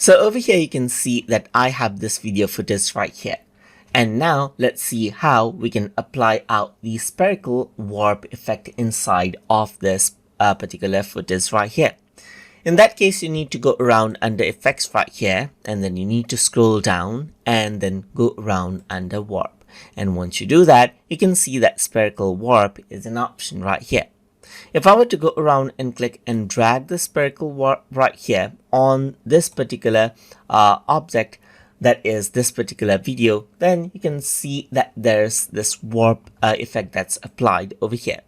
So over here you can see that I have this video footage right here. And now let's see how we can apply out the spherical warp effect inside of this particular footage right here. In that case, you need to go around under effects right here, and then you need to scroll down and then go around under warp. And once you do that, you can see that spherical warp is an option right here. If I were to go around and click and drag the spherical warp right here on this particular object, that is this particular video, then you can see that there's this warp effect that's applied over here.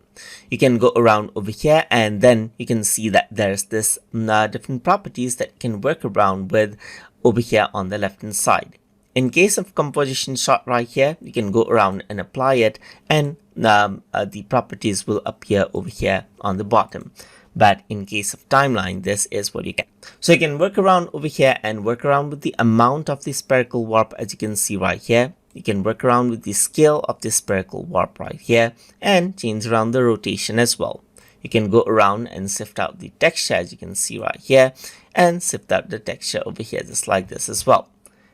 You can go around over here and then you can see that there's this different properties that you can work around with over here on the left hand side. In case of composition shot right here, you can go around and apply it, and the properties will appear over here on the bottom. But in case of timeline, this is what you get. So you can work around over here and work around with the amount of the spherical warp, as you can see right here. You can work around with the scale of the spherical warp right here and change around the rotation as well. You can go around and sift out the texture, as you can see right here, and sift out the texture over here just like this as well.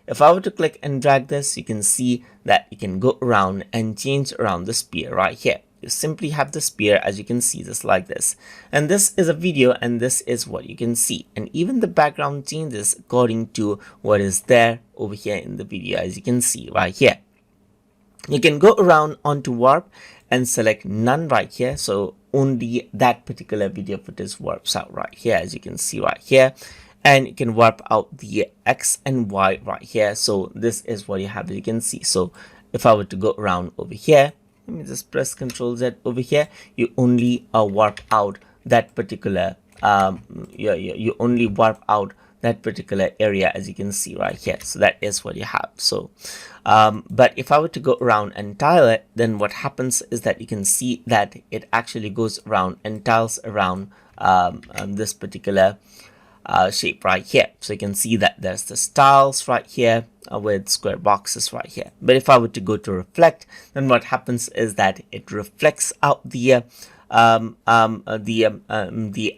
If I were to click and drag this, you can see that you can go around and change around the spear right here. You simply have the spear, as you can see, just like this. And this is a video, and this is what you can see. And even the background changes according to what is there over here in the video, as you can see right here. You can go around onto warp and select none right here. So only that particular video footage warps out right here, as you can see right here. And you can warp out the X and Y right here. So this is what you have, as you can see. So if I were to go around over here, let me just press Ctrl Z over here, you only warp out that particular you only warp out that particular area, as you can see right here. So that is what you have. So but if I were to go around and tile it, then what happens is that you can see that it actually goes around and tiles around this particular shape right here. So you can see that there's the tiles right here with square boxes right here. But if I were to go to reflect, then what happens is that it reflects out the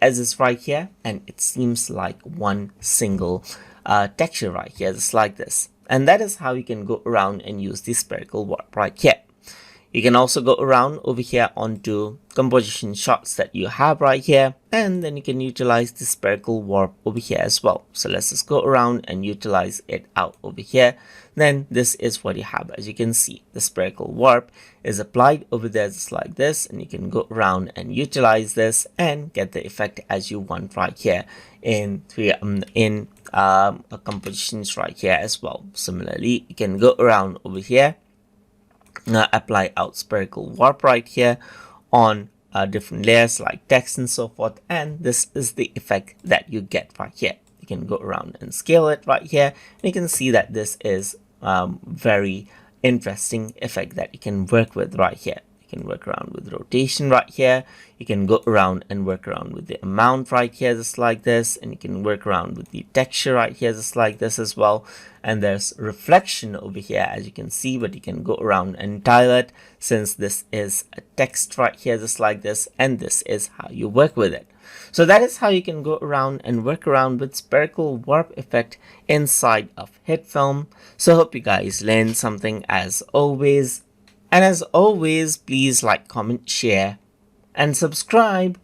edges right here, and it seems like one single texture right here, just like this. And that is how you can go around and use the spherical warp right here. You can also go around over here onto composition shots that you have right here, and then you can utilize the spherical warp over here as well. So let's just go around and utilize it out over here. Then this is what you have. As you can see, the spherical warp is applied over there just like this, and you can go around and utilize this and get the effect as you want right here in compositions right here as well. Similarly, you can go around over here, apply out spherical warp right here on different layers like text and so forth, and this is the effect that you get right here. You can go around and scale it right here, and you can see that this is very interesting effect that you can work with right here. You can work around with rotation right here. You can go around and work around with the amount right here just like this, and you can work around with the texture right here just like this as well. And there's reflection over here, as you can see, but you can go around and tile it, since this is a text right here just like this, and this is how you work with it. So that is how you can go around and work around with spherical warp effect inside of HitFilm. So hope you guys learned something as always. And as always, please like, comment, share, and subscribe.